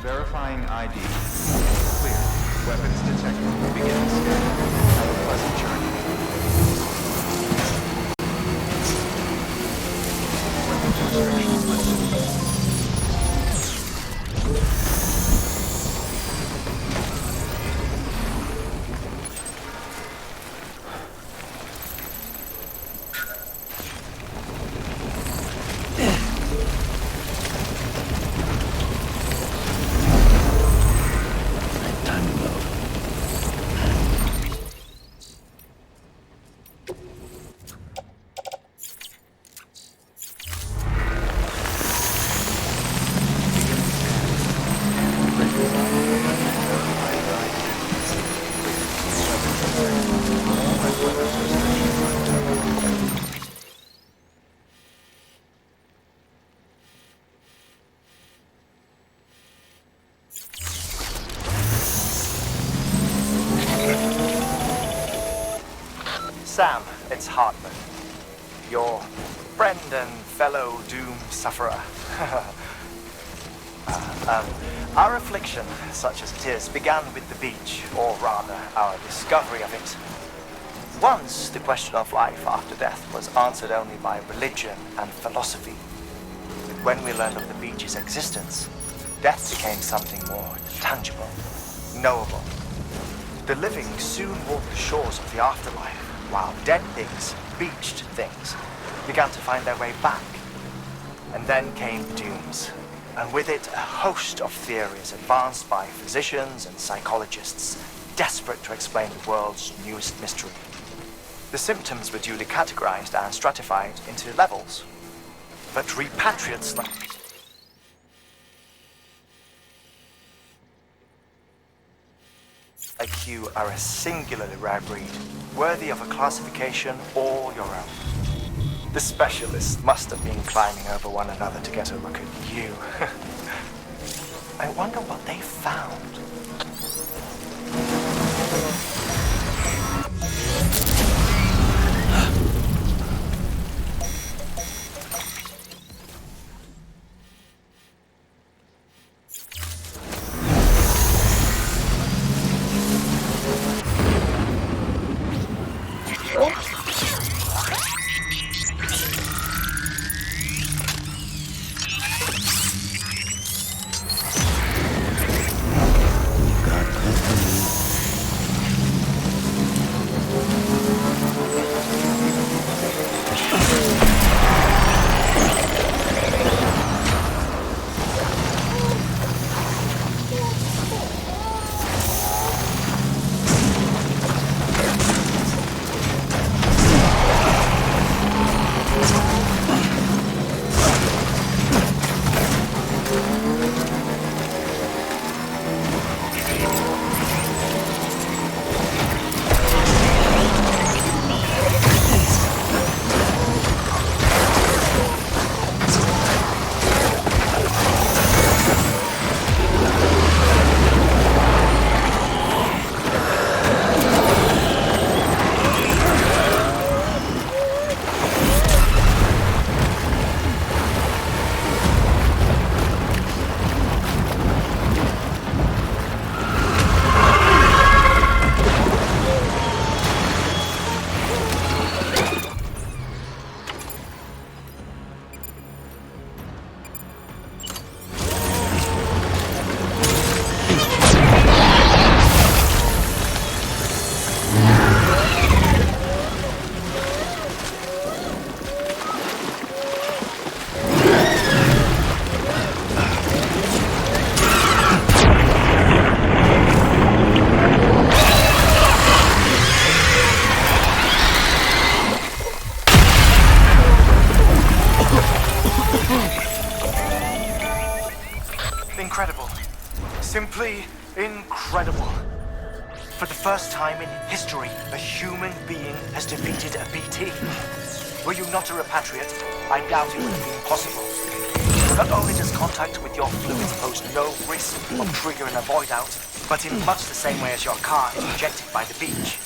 Verifying ID. Clear. Weapons detected. Beginning scan. Have a pleasant journey. Weapons restrictions lifted. Sam, it's Hartman, your friend and fellow doom sufferer. Our affliction, such as it is, began with the beach, or rather, our discovery of it. Once, the question of life after death was answered only by religion and philosophy. But when we learned of the beach's existence, death became something more tangible, knowable. The living soon walked the shores of the afterlife, while dead things, beached things, began to find their way back. And then came dooms, and with it a host of theories advanced by physicians and psychologists, desperate to explain the world's newest mystery. The symptoms were duly categorized and stratified into levels. But repatriates like you are a singularly rare breed, worthy of a classification all your own. The specialists must have been climbing over one another to get a look at you. I wonder what they found. Incredible. Simply incredible. For the first time in history, a human being has defeated a BT. Were you not a repatriate, I doubt it would have been possible. Not only does contact with your fluids pose no risk of triggering a void out, but in much the same way as your car is ejected by the beach,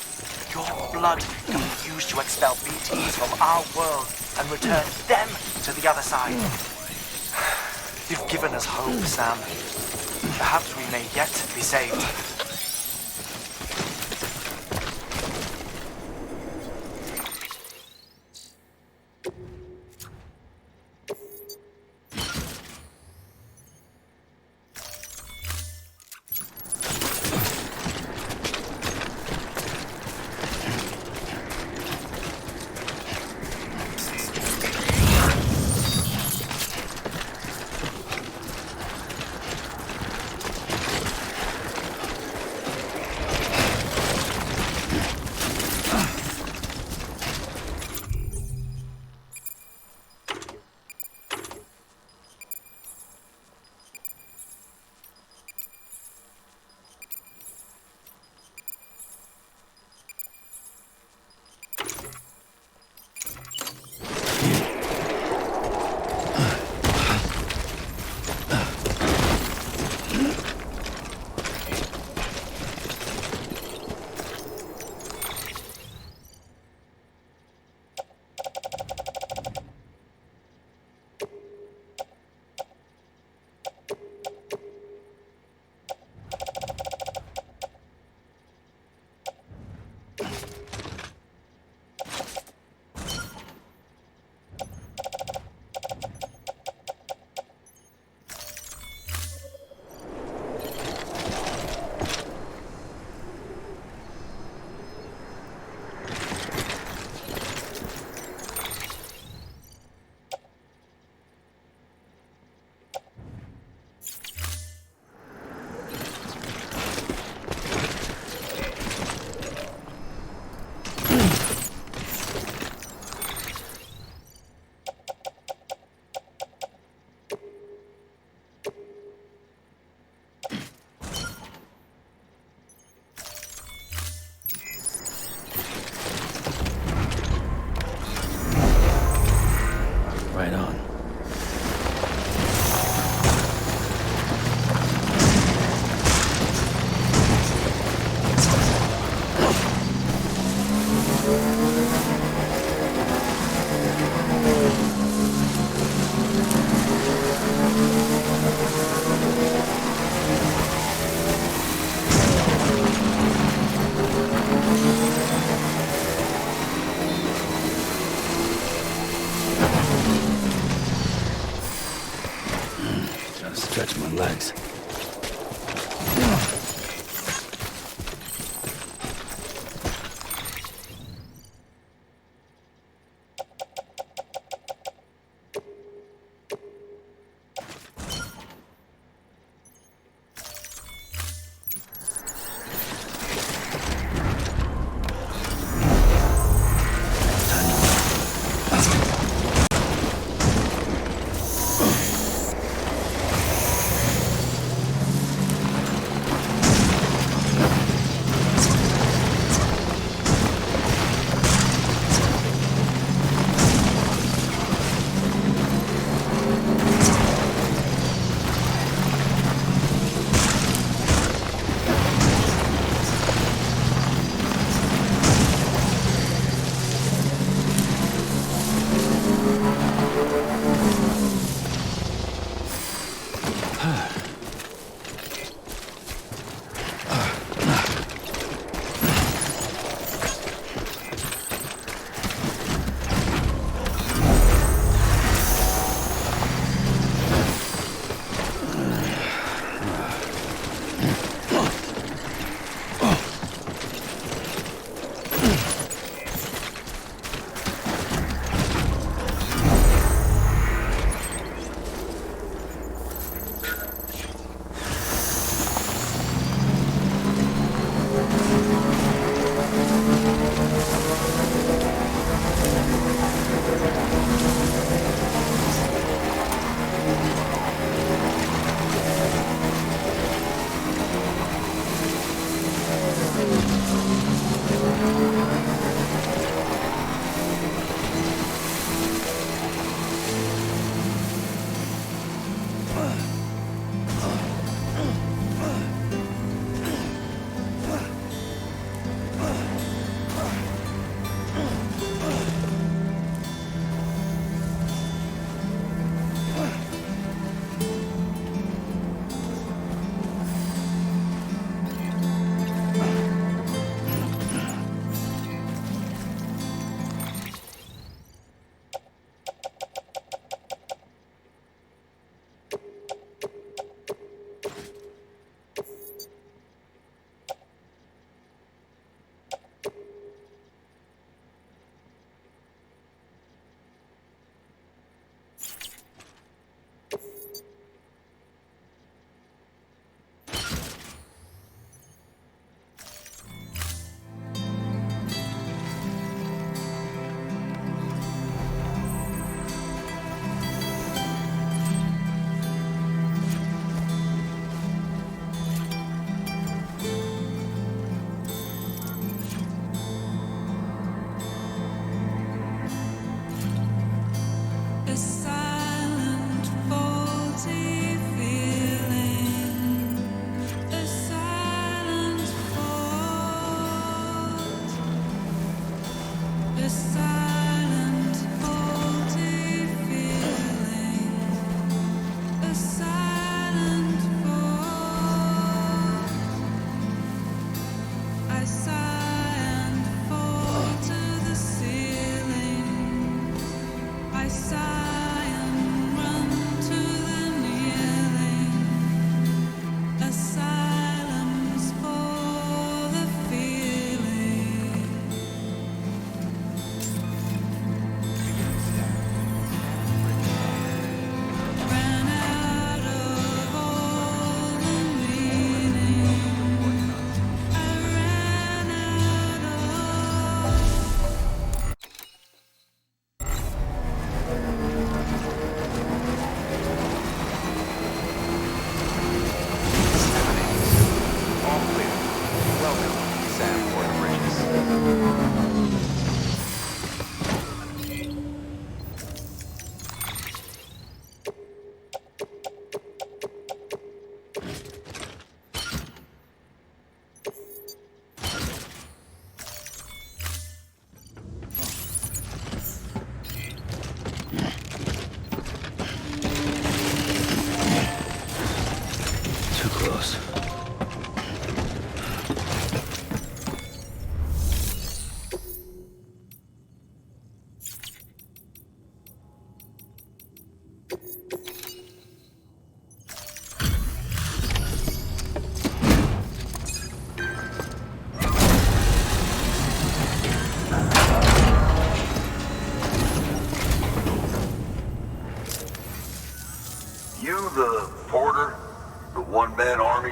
your blood can be used to expel BTs from our world and return them to the other side. You've given us hope, Sam. Perhaps we may yet be saved.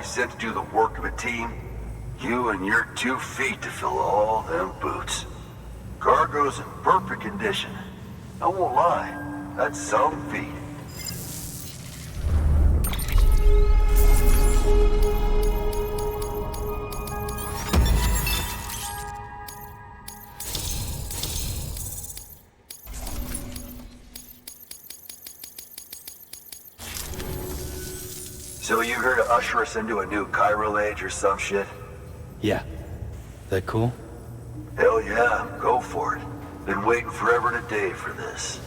already sent to do the work of a team, you and your 2 feet to fill all them boots. Cargo's in perfect condition. I won't lie, that's some feat. So you here to usher us into a new chiral age or some shit? Yeah. That cool? Hell yeah, go for it. Been waiting forever and a day for this.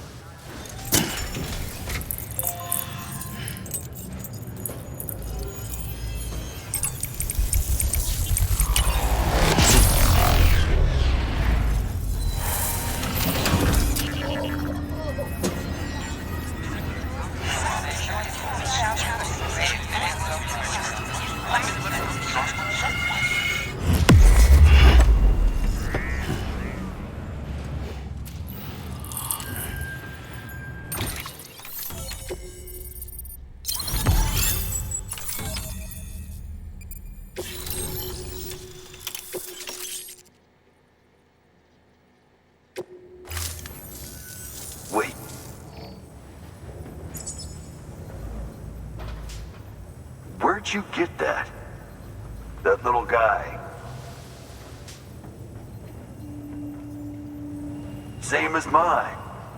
Wait. Where'd you get that? That little guy? Same as mine.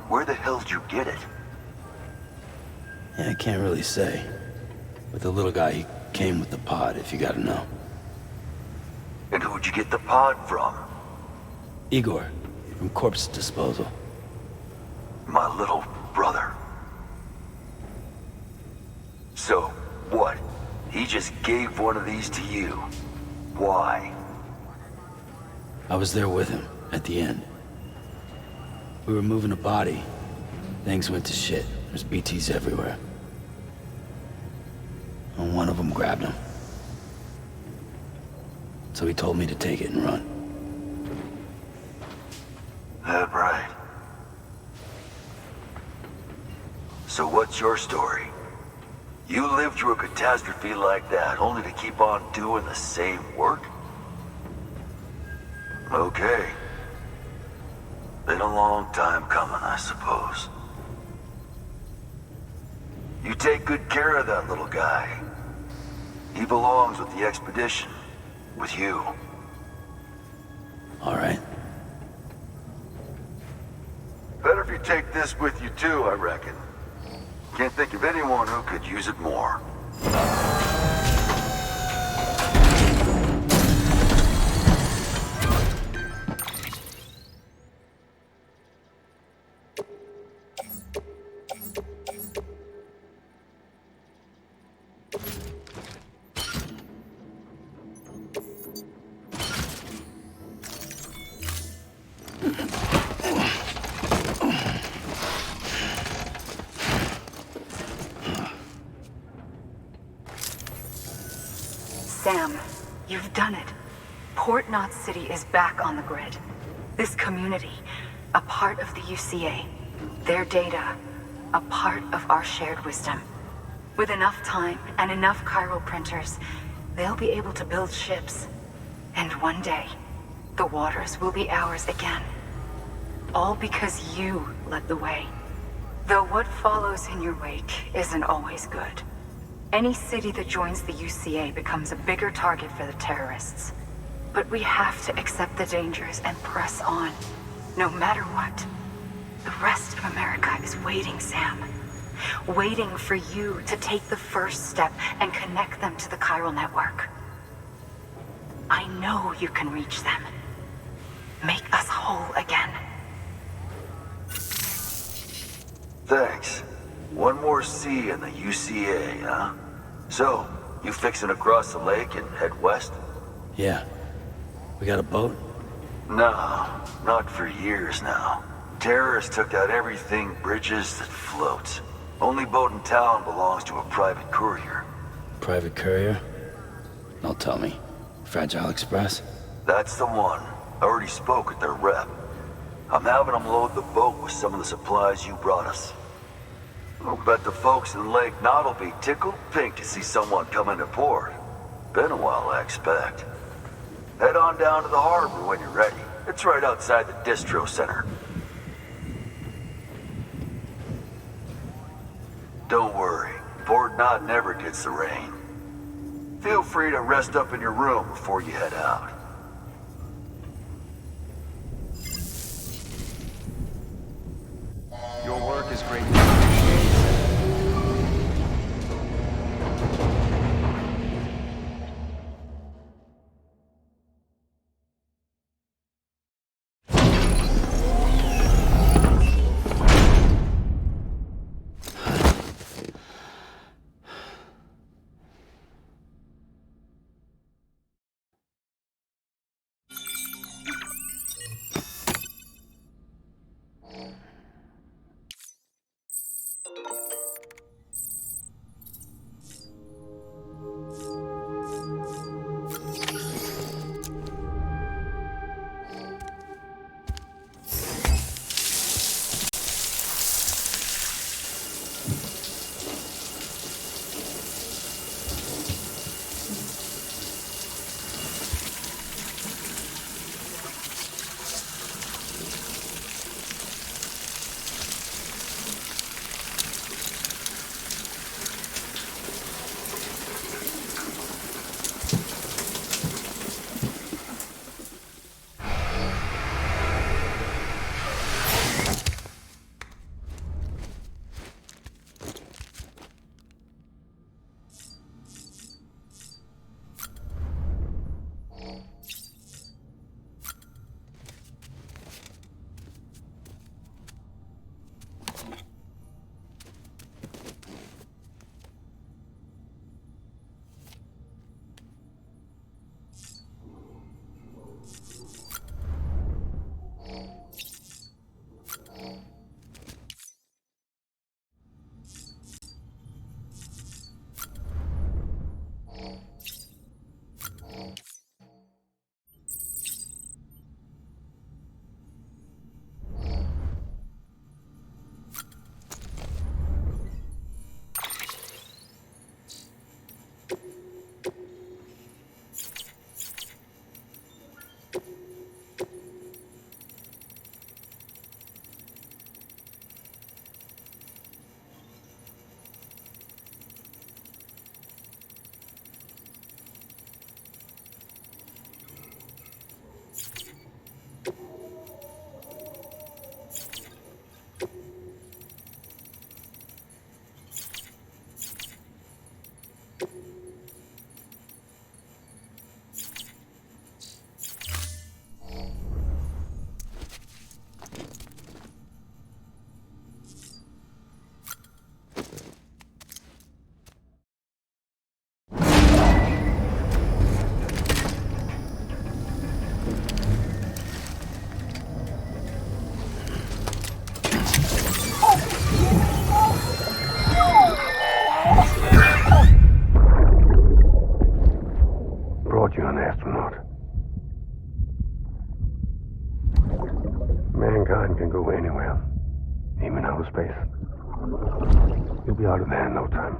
Where the hell did you get it? Yeah, I can't really say. But the little guy, he came with the pod, if you gotta know. And who'd you get the pod from? Igor, from Corpse Disposal. My little brother. So, what? He just gave one of these to you. Why? I was there with him, at the end. We were moving a body. Things went to shit. There's BTs everywhere. And one of them grabbed him. So he told me to take it and run. That right. So what's your story? You lived through a catastrophe like that, only to keep on doing the same work? Okay. Been a long time coming, I suppose. You take good care of that little guy. He belongs with the expedition. With you. All right. Better if you take this with you too, I reckon. Can't think of anyone who could use it more. Sam, you've done it. Port Knot City is back on the grid. This community, a part of the UCA. Their data, a part of our shared wisdom. With enough time and enough chiral printers, they'll be able to build ships. And one day, the waters will be ours again. All because you led the way. Though what follows in your wake isn't always good. Any city that joins the UCA becomes a bigger target for the terrorists. But we have to accept the dangers and press on, no matter what. The rest of America is waiting, Sam. Waiting for you to take the first step and connect them to the chiral network. I know you can reach them. Make us whole again. Thanks. One more C in the UCA, huh? So, you fixing to cross the lake and head west? Yeah. We got a boat? No, not for years now. Terrorists took out everything bridges that floats. Only boat in town belongs to a private courier. Private courier? Don't tell me. Fragile Express? That's the one. I already spoke with their rep. I'm having them load the boat with some of the supplies you brought us. I'll bet the folks in Lake Knot will be tickled pink to see someone come into port. Been a while, I expect. Head on down to the harbor when you're ready. It's right outside the distro center. Don't worry, Port Knot never gets the rain. Feel free to rest up in your room before you head out. Your work is greatly appreciated. Brought you an astronaut. Mankind can go anywhere, even outer space. You'll be out of there in no time.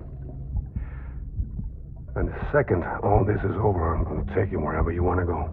And the second all this is over, I'm going to take you wherever you want to go.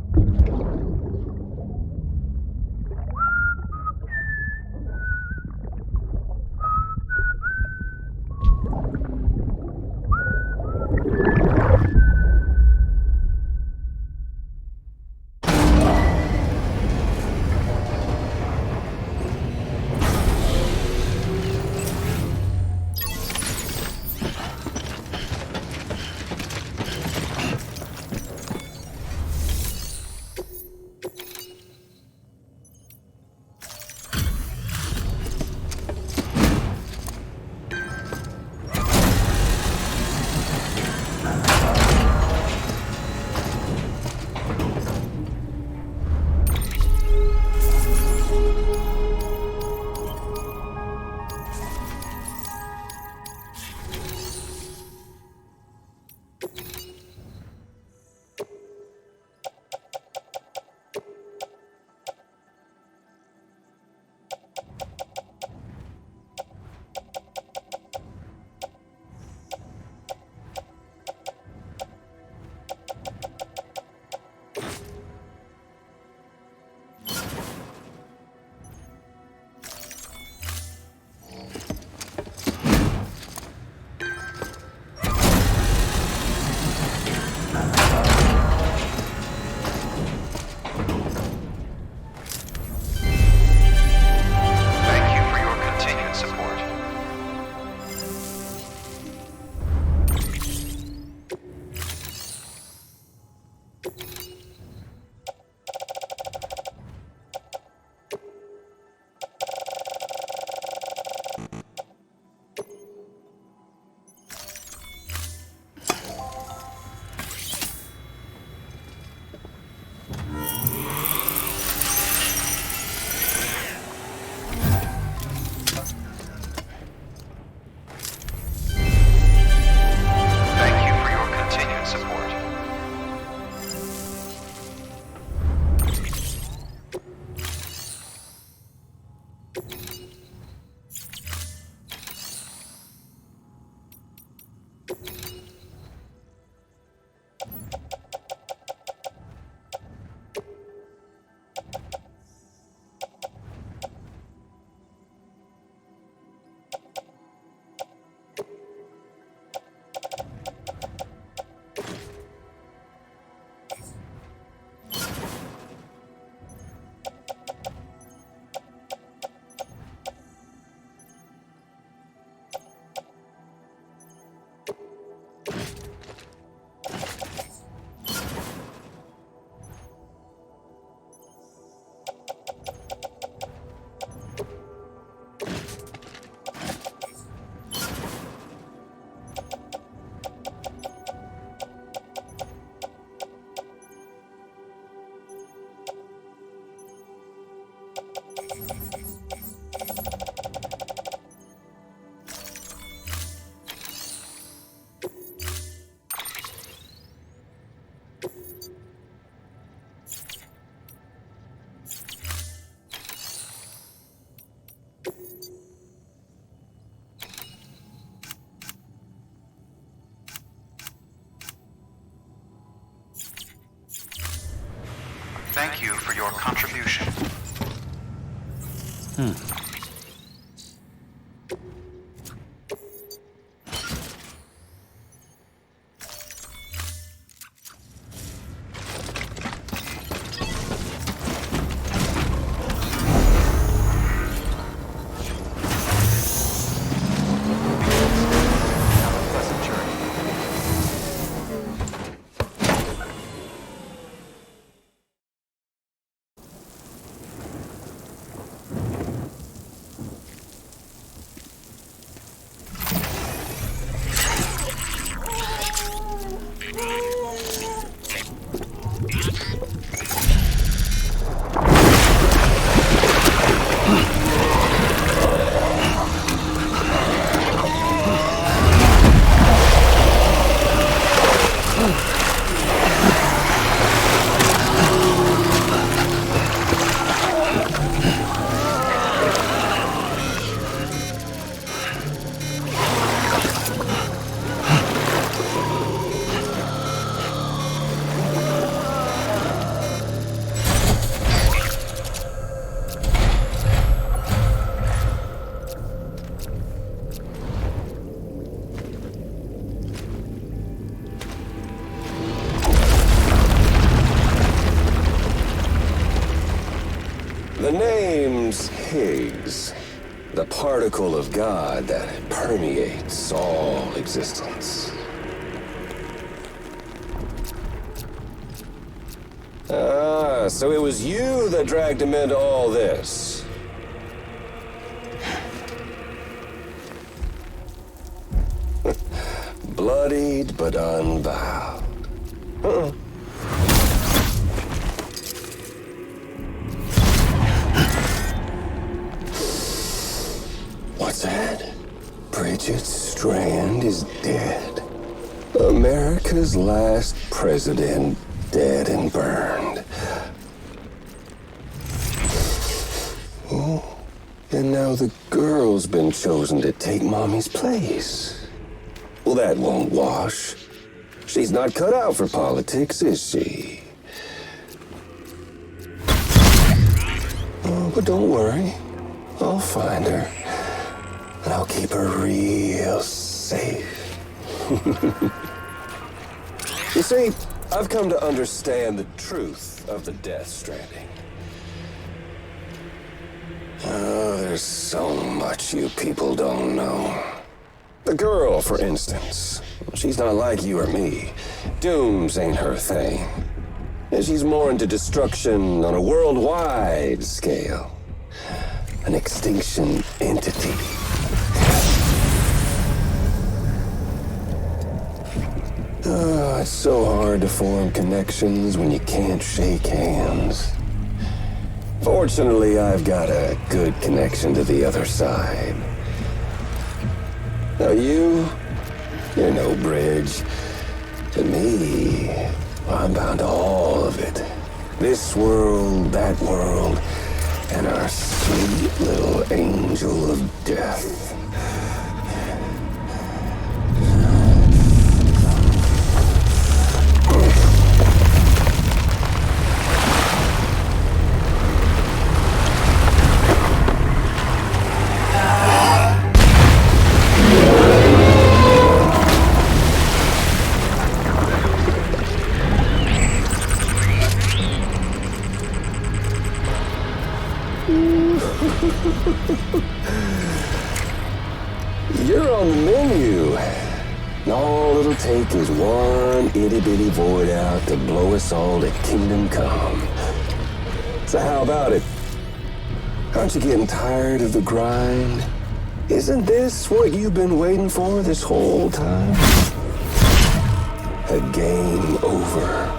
Thank you for your contribution. Have a pleasant journey. The name's Higgs, the particle of God that permeates all existence. Ah, so it was you that dragged him into all this. Bloodied but unbowed. What's that? Bridget Strand is dead. America's last president dead and burned. Oh, and now the girl's been chosen to take Mommy's place. Well, that won't wash. She's not cut out for politics, is she? Oh, but don't worry. I'll find her. And I'll keep her real safe. You see, I've come to understand the truth of the Death Stranding. Oh, there's so much you people don't know. The girl, for instance, she's not like you or me. Dooms ain't her thing. And she's more into destruction on a worldwide scale. An extinction entity. Oh, it's so hard to form connections when you can't shake hands. Fortunately, I've got a good connection to the other side. Now you're no bridge. To me, I'm bound to all of it. This world, that world, and our sweet little angel of death. You're on the menu. All it'll take is one itty-bitty void out to blow us all to kingdom come. So how about it? Aren't you getting tired of the grind? Isn't this what you've been waiting for this whole time? A game over.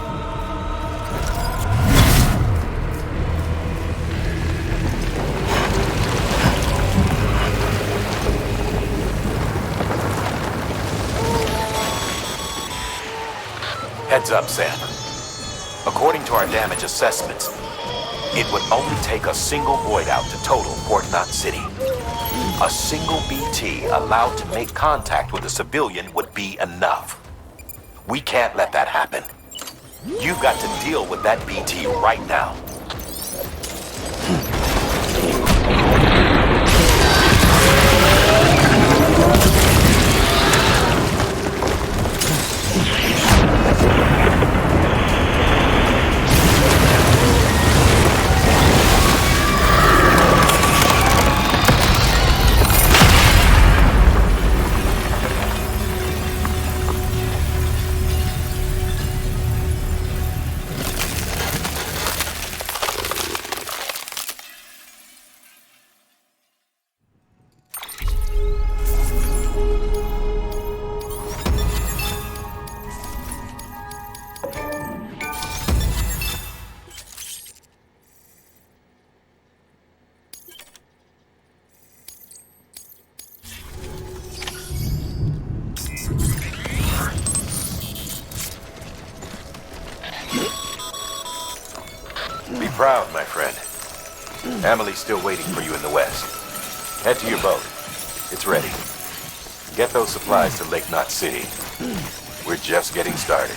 Heads up, Sam. According to our damage assessments, it would only take a single void out to total Port Knot City. A single BT allowed to make contact with a civilian would be enough. We can't let that happen. You've got to deal with that BT right now. Be proud, my friend. Emily's still waiting for you in the west. Head to your boat. It's ready. Get those supplies to Lake Knot City. We're just getting started.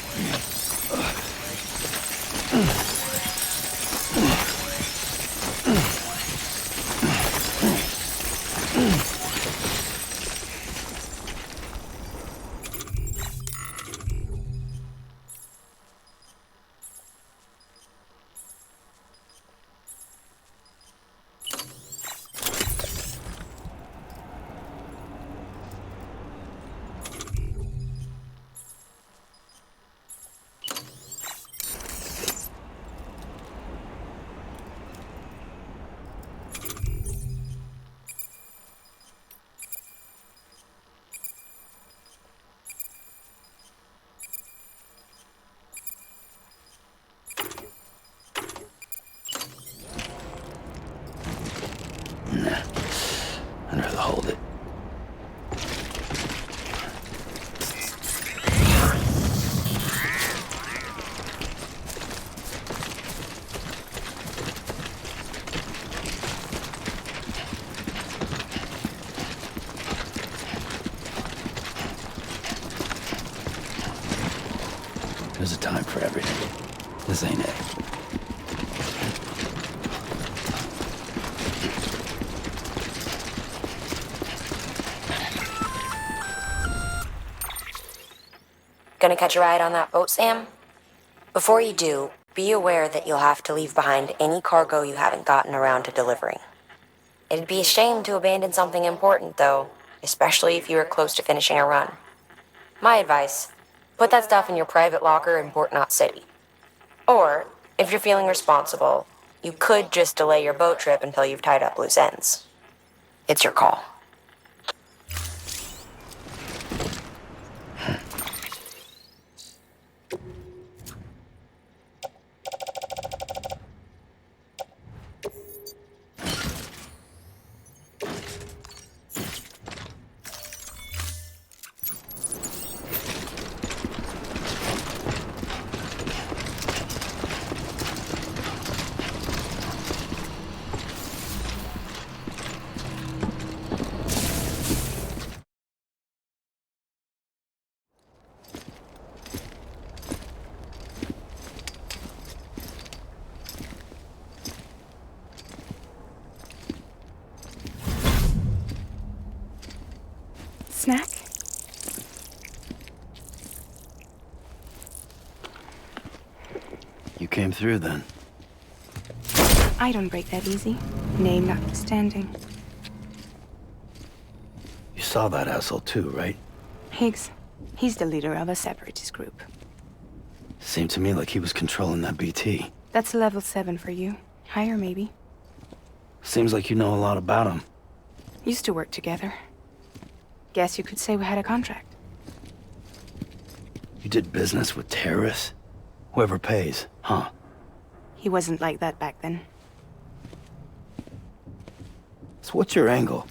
Nah, I'd rather hold it. There's a time for everything. This ain't it. Gonna catch a ride on that boat, Sam? Before you do, be aware that you'll have to leave behind any cargo you haven't gotten around to delivering. It'd be a shame to abandon something important, though, especially if you were close to finishing a run. My advice, put that stuff in your private locker in Port Knot City. Or, if you're feeling responsible, you could just delay your boat trip until you've tied up loose ends. It's your call. Snack? You came through then. I don't break that easy. Name notwithstanding. You saw that asshole too, right? Higgs. He's the leader of a separatist group. Seemed to me like he was controlling that BT. That's level 7 for you. Higher, maybe. Seems like you know a lot about him. Used to work together. Guess you could say we had a contract. You did business with terrorists? Whoever pays, huh? He wasn't like that back then. So what's your angle?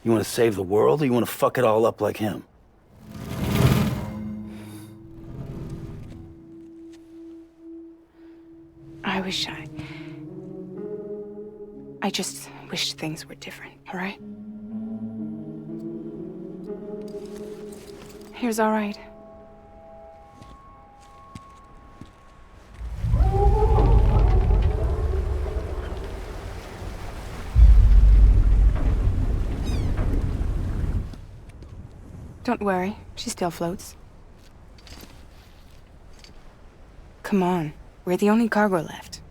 You want to save the world, or you want to fuck it all up like him? I just wish things were different, all right? Here's all right. Don't worry, she still floats. Come on, we're the only cargo left.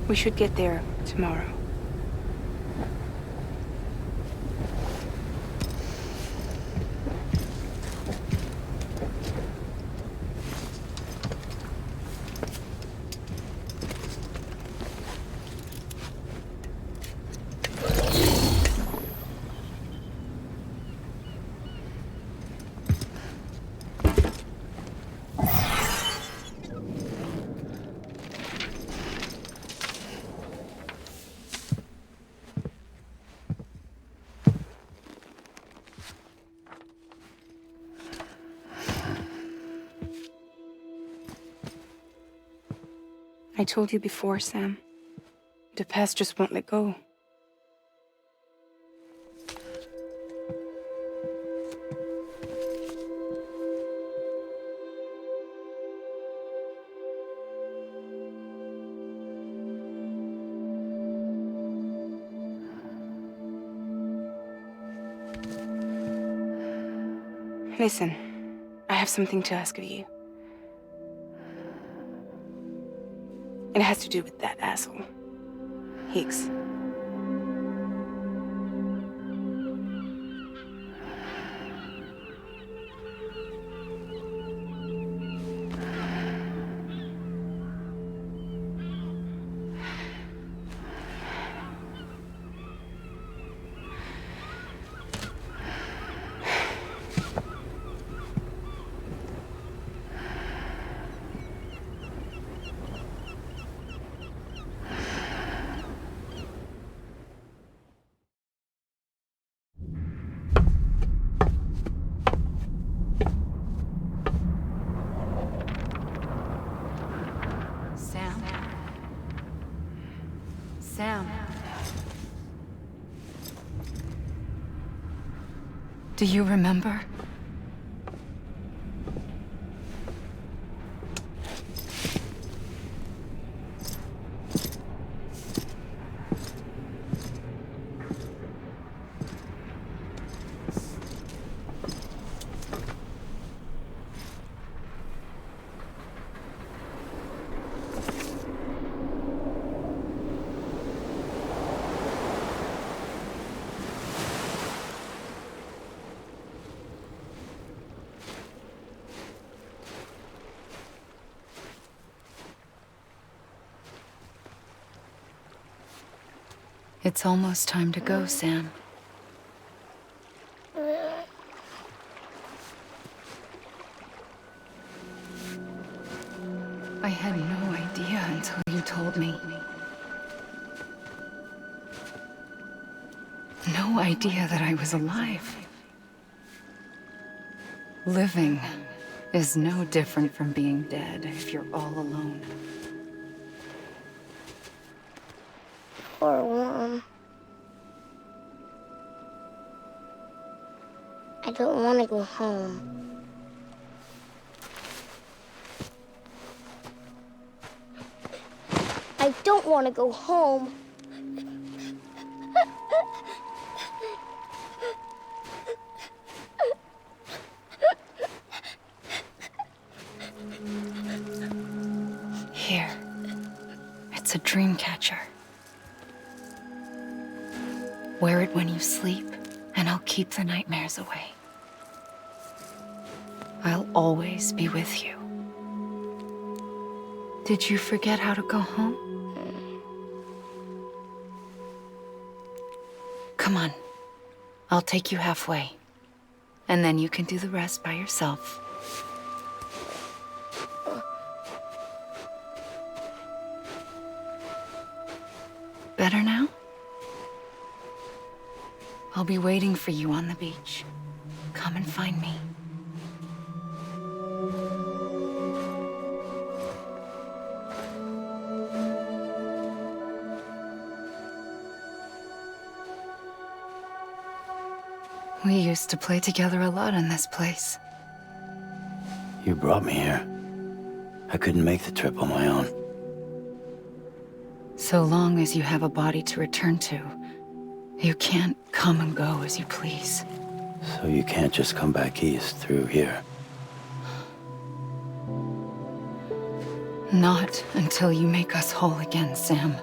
We should get there tomorrow. I told you before, Sam. The past just won't let go. Listen, I have something to ask of you. It has to do with that asshole, Higgs. Sam. Do you remember? It's almost time to go, Sam. I had no idea until you told me. No idea that I was alive. Living is no different from being dead if you're all alone. Poor Worm. I don't want to go home. I don't want to go home. Here. It's a dream catcher. Wear it when you sleep, and I'll keep the nightmares away. I'll always be with you. Did you forget how to go home? Come on. I'll take you halfway. And then you can do the rest by yourself. Better now? I'll be waiting for you on the beach. Come and find me. We used to play together a lot in this place. You brought me here. I couldn't make the trip on my own. So long as you have a body to return to, you can't come and go as you please. So you can't just come back east through here? Not until you make us whole again, Sam.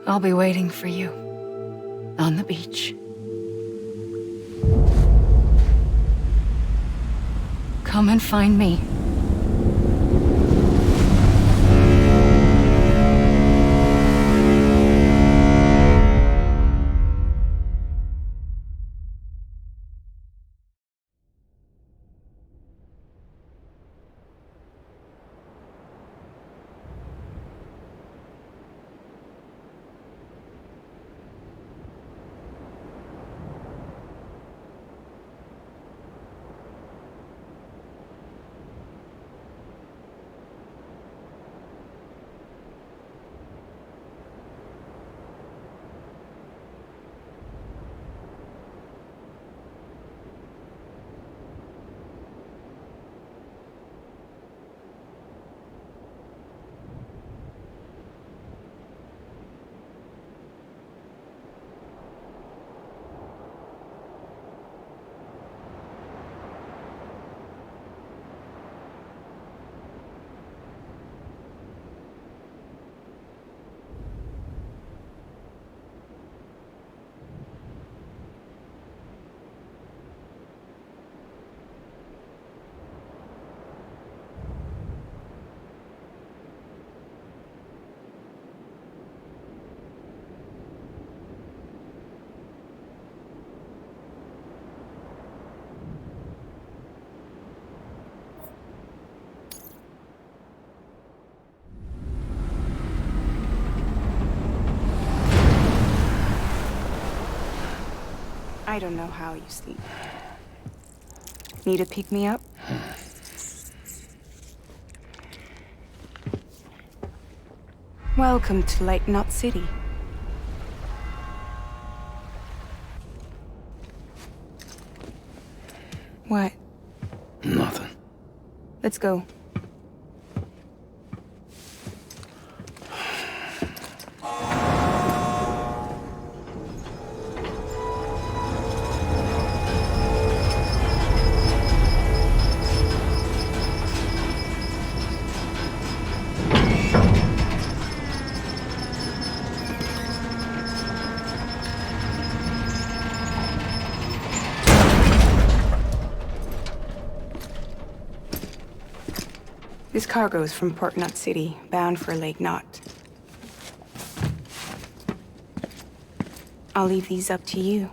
I'll be waiting for you on the beach. Come and find me. I don't know how you sleep. Need a pick-me-up? Welcome to Lake Knot City. What? Nothing. Let's go. This cargo is from Port Knot City, bound for Lake Knot. I'll leave these up to you.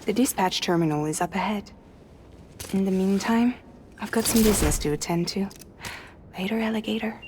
The dispatch terminal is up ahead. In the meantime, I've got some business to attend to. Later, alligator.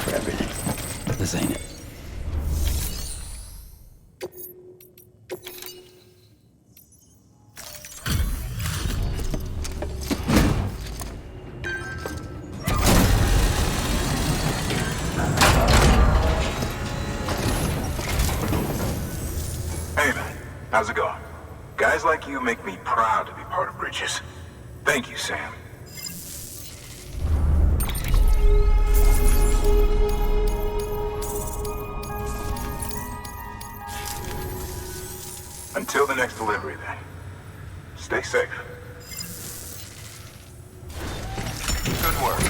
for everything. This ain't it. Hey man, how's it going? Guys like you make me proud to be part of Bridges. Thank you, Sam. Until the next delivery, then. Stay safe. Good work.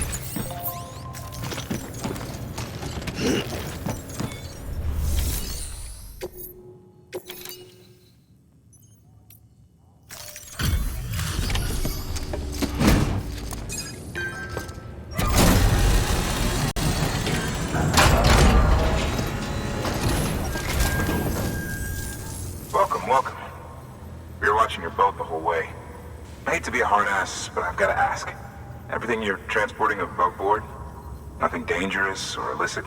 Welcome. We were watching your boat the whole way. I hate to be a hard ass, but I've got to ask. Everything you're transporting above board? Nothing dangerous or illicit?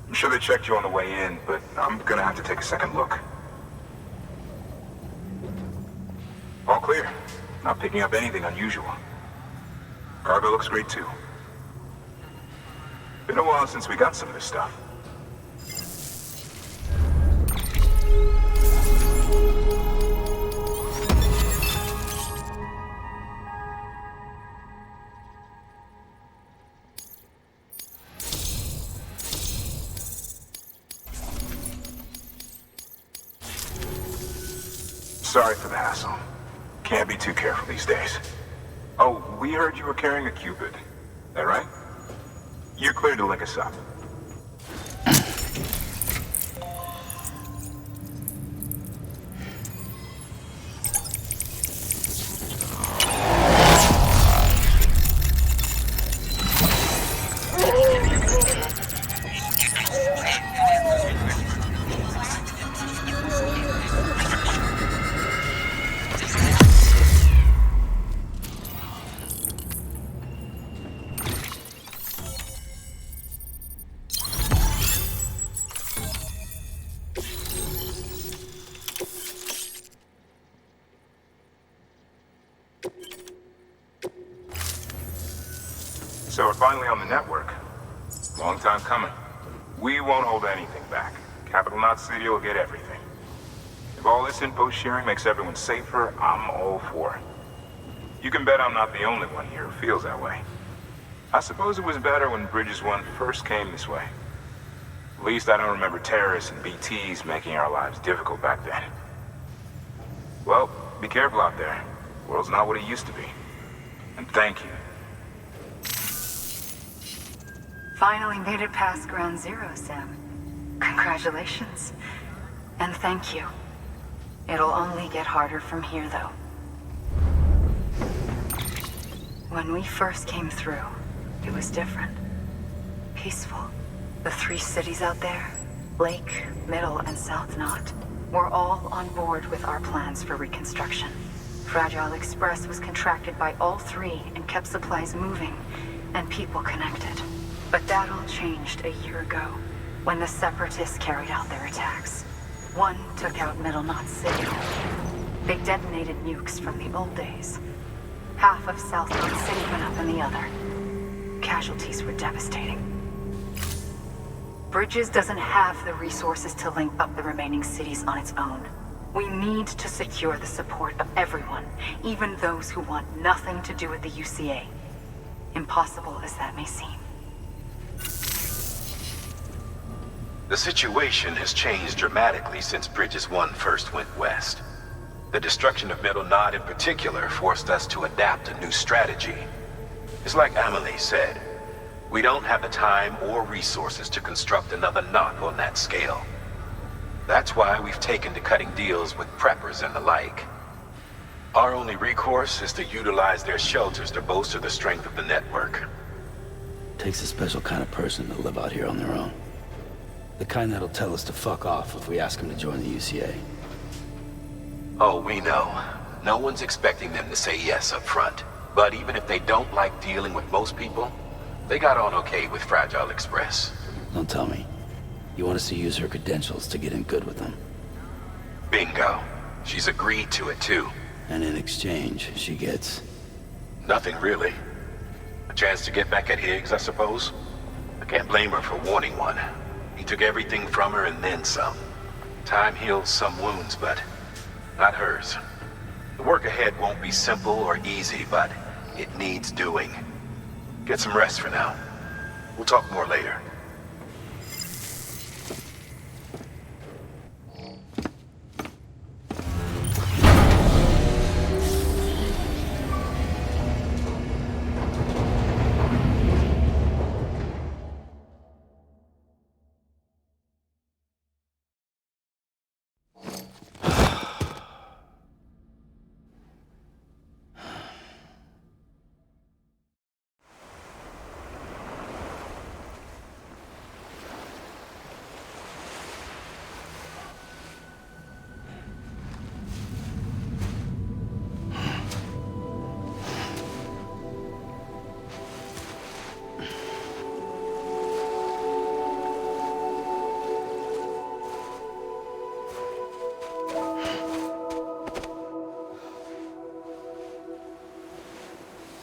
I'm sure they checked you on the way in, but I'm gonna have to take a second look. All clear. Not picking up anything unusual. Cargo looks great too. Been a while since we got some of this stuff. Sorry for the hassle. Can't be too careful these days. Oh, we heard you were carrying a Cupid. That right? You're cleared to link us up. So we're finally on the network. Long time coming. We won't hold anything back. Capital Knot City will get everything. If all this info sharing makes everyone safer, I'm all for it. You can bet I'm not the only one here who feels that way. I suppose it was better when Bridges 1 first came this way. At least I don't remember terrorists and BTs making our lives difficult back then. Well, be careful out there. The world's not what it used to be. And thank you. Finally made it past ground zero, Sam. Congratulations. And thank you. It'll only get harder from here, though. When we first came through, it was different. Peaceful. The 3 cities out there, Lake, Middle, and South Knot, were all on board with our plans for reconstruction. Fragile Express was contracted by all 3 and kept supplies moving and people connected. But that all changed a year ago, when the Separatists carried out their attacks. One took out Middle Knot City. They detonated nukes from the old days. Half of South Knot City went up in the other. Casualties were devastating. Bridges doesn't have the resources to link up the remaining cities on its own. We need to secure the support of everyone, even those who want nothing to do with the UCA. Impossible as that may seem. The situation has changed dramatically since Bridges 1 first went west. The destruction of Middle Knot in particular forced us to adapt a new strategy. It's like Amelie said, we don't have the time or resources to construct another knot on that scale. That's why we've taken to cutting deals with preppers and the like. Our only recourse is to utilize their shelters to bolster the strength of the network. Takes a special kind of person to live out here on their own. The kind that'll tell us to fuck off if we ask them to join the UCA. Oh, we know. No one's expecting them to say yes up front. But even if they don't like dealing with most people, they got on okay with Fragile Express. Don't tell me. You want us to use her credentials to get in good with them. Bingo. She's agreed to it, too. And in exchange, she gets... Nothing, really. A chance to get back at Higgs, I suppose? I can't blame her for wanting one. He took everything from her and then some. Time heals some wounds, but not hers. The work ahead won't be simple or easy, but it needs doing. Get some rest for now. We'll talk more later.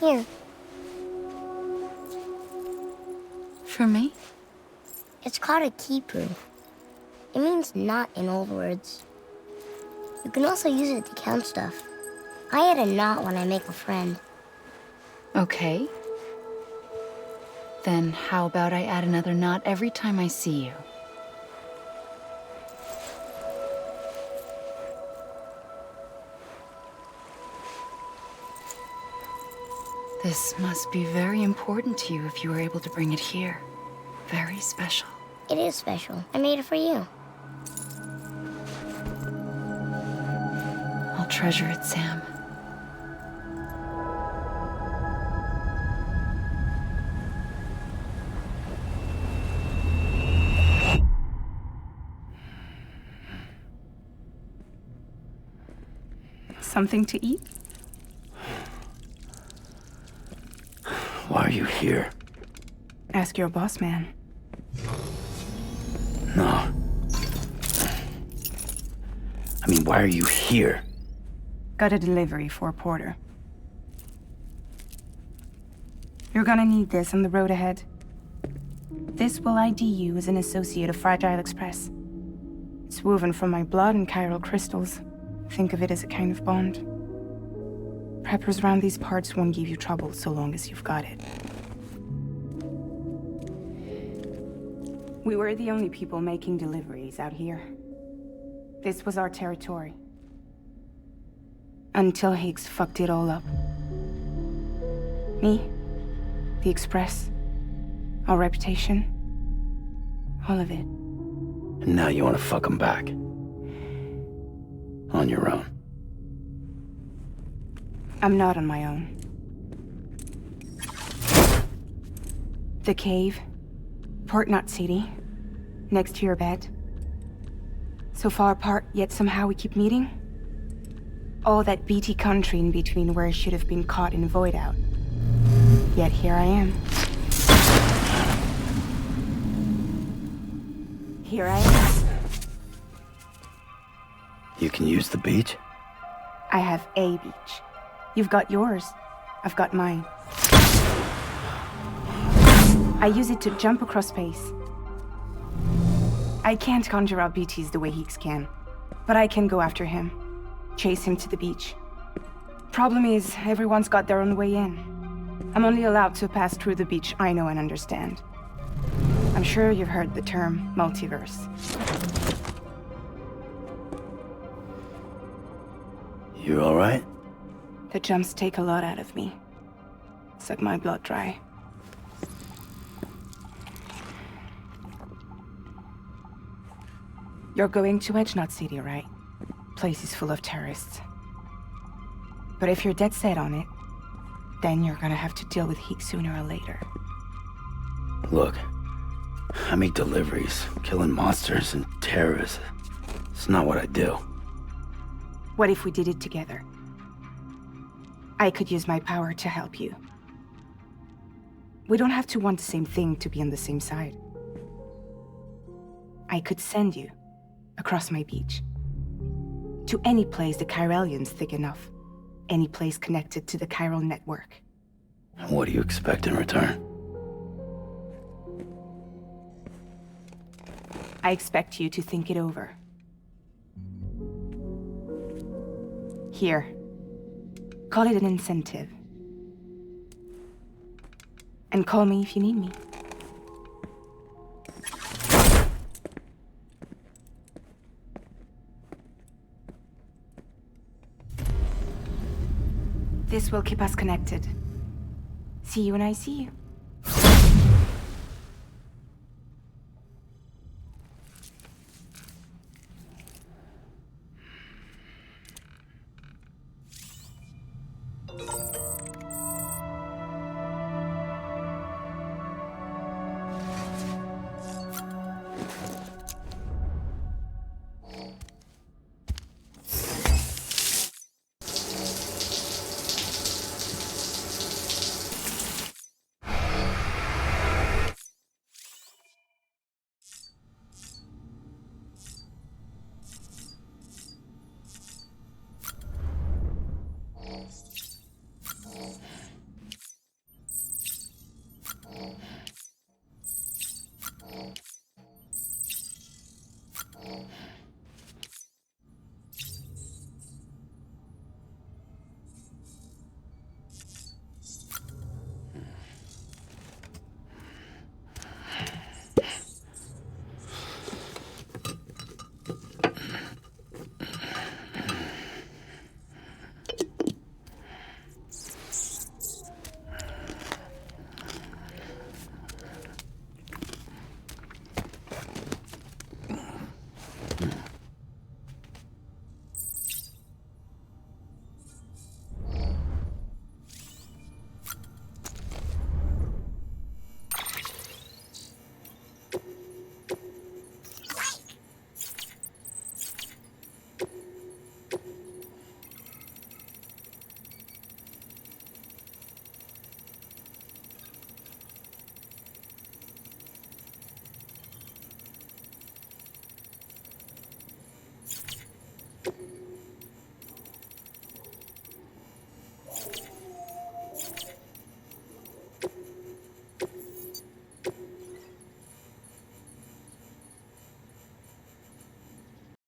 Here. For me? It's called a keeper. It means knot in old words. You can also use it to count stuff. I add a knot when I make a friend. Okay. Then how about I add another knot every time I see you? This must be very important to you if you were able to bring it here. Very special. It is special. I made it for you. I'll treasure it, Sam. Something to eat? Why are you here? Ask your boss man. No. I mean, why are you here? Got a delivery for Porter. You're gonna need this on the road ahead. This will ID you as an associate of Fragile Express. It's woven from my blood and chiral crystals. Think of it as a kind of bond. Preppers around these parts won't give you trouble so long as you've got it. We were the only people making deliveries out here. This was our territory. Until Higgs fucked it all up. Me, the Express, our reputation, all of it. And now you want to fuck him back. On your own. I'm not on my own. The cave, Port Knot City, next to your bed. So far apart, yet somehow we keep meeting. All that BT country in between where I should have been caught in void out. Yet here I am. Here I am. You can use the beach? I have a beach. You've got yours. I've got mine. I use it to jump across space. I can't conjure up BTs the way Higgs can, but I can go after him. Chase him to the beach. Problem is, everyone's got their own way in. I'm only allowed to pass through the beach I know and understand. I'm sure you've heard the term multiverse. You all right? The jumps take a lot out of me. Suck my blood dry. You're going to Edge Knot City, right? Place is full of terrorists. But if you're dead set on it, then you're gonna have to deal with Higgs sooner or later. Look, I make deliveries, killing monsters and terrorists. It's not what I do. What if we did it together? I could use my power to help you. We don't have to want the same thing to be on the same side. I could send you across my beach. To any place the Chiralian's thick enough. Any place connected to the chiral network. What do you expect in return? I expect you to think it over. Here. Call it an incentive. And call me if you need me. This will keep us connected. See you when I see you.